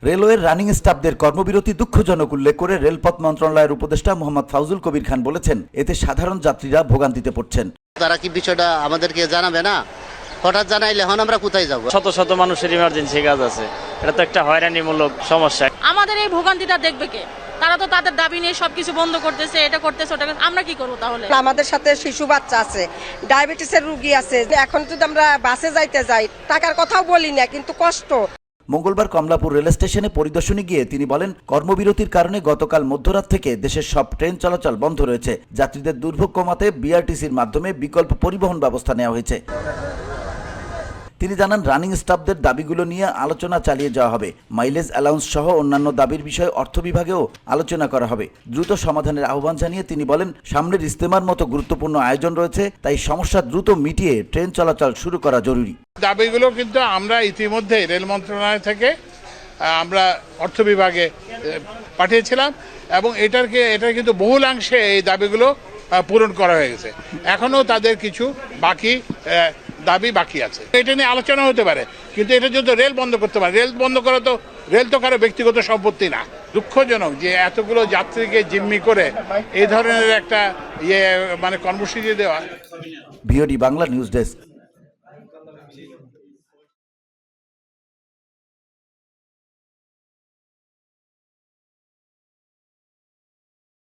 রেলওয়ের রানিং স্টাফদের কর্মবিরতি দুঃখজনক উল্লেখ করে রেলপথ মন্ত্রণালয়ের উপদেষ্টা মোহাম্মদ ফাউজুল কবির খান বলেছেন, এতে সাধারণ যাত্রীরা ভোগান্তিতে পড়ছেন। তারা কি বিষয়টা আমাদেরকে জানাবে না? হঠাৎ জানাইলে এখন আমরা কোথায় যাব? শত শত মানুষের ইমার্জেন্সি কাজ আছে, এটা তো একটা হয়রানিমূলক সমস্যা। আমাদের এই ভোগান্তিটা দেখবে কে? তারা তো তাদের দাবি নিয়ে সবকিছু বন্ধ করতেছে, এটা করতেছে, ওটা করতেছে। আমরা কি করবো তাহলে? আমাদের সাথে শিশু বাচ্চা আছে, ডায়াবেটিসের রোগী আছে। এখন যদি আমরা বাসে যাইতে যাই, টাকার কথাও বলি না, কিন্তু কষ্ট। মঙ্গলবার কমলাপুর রেল স্টেশনে পরিদর্শনে গিয়ে তিনি বলেন, কর্মবিরতির কারণে গতকাল মধ্যরাত থেকে দেশের সব ট্রেন চলাচল বন্ধ রয়েছে। যাত্রীদের দুর্ভোগ কমাতে বিআরটিসির মাধ্যমে বিকল্প পরিবহন ব্যবস্থা নেওয়া হয়েছে। তিনি জানান, রানিং স্টাফদের দাবিগুলো নিয়ে আলোচনা চালিয়ে যাওয়া হবে। মাইলেজ অ্যালাউন্স সহ অন্যান্য দাবির বিষয়ে অর্থ বিভাগেও আলোচনা করা হবে। দ্রুত সমাধানের আহ্বান জানিয়ে তিনি বলেন, সামনের ইজতেমার মতো গুরুত্বপূর্ণ আয়োজন রয়েছে, তাই সমস্যা দ্রুত মিটিয়ে ট্রেন চলাচল শুরু করা জরুরি। দাবিগুলো কিন্তু আমরা ইতিমধ্যে রেল মন্ত্রণালয় থেকে আমরা অর্থ বিভাগে পাঠিয়েছিলাম এবং এটার কিন্তু বহুলাংশে এই দাবিগুলো পূরণ করা হয়ে গেছে। এখনও তাদের কিছু দাবি বাকি আছে। এটা নিয়ে আলোচনা হতে পারে, কিন্তু এটা যদি রেল বন্ধ করতে পারে, রেল বন্ধ করা তো রেল তো কারো ব্যক্তিগত সম্পত্তি না। দুঃখজনক যে এতগুলো যাত্রীকে জিম্মি করে এই ধরনের একটা কর্মসূচি দেওয়া। VOD Bangla news desk.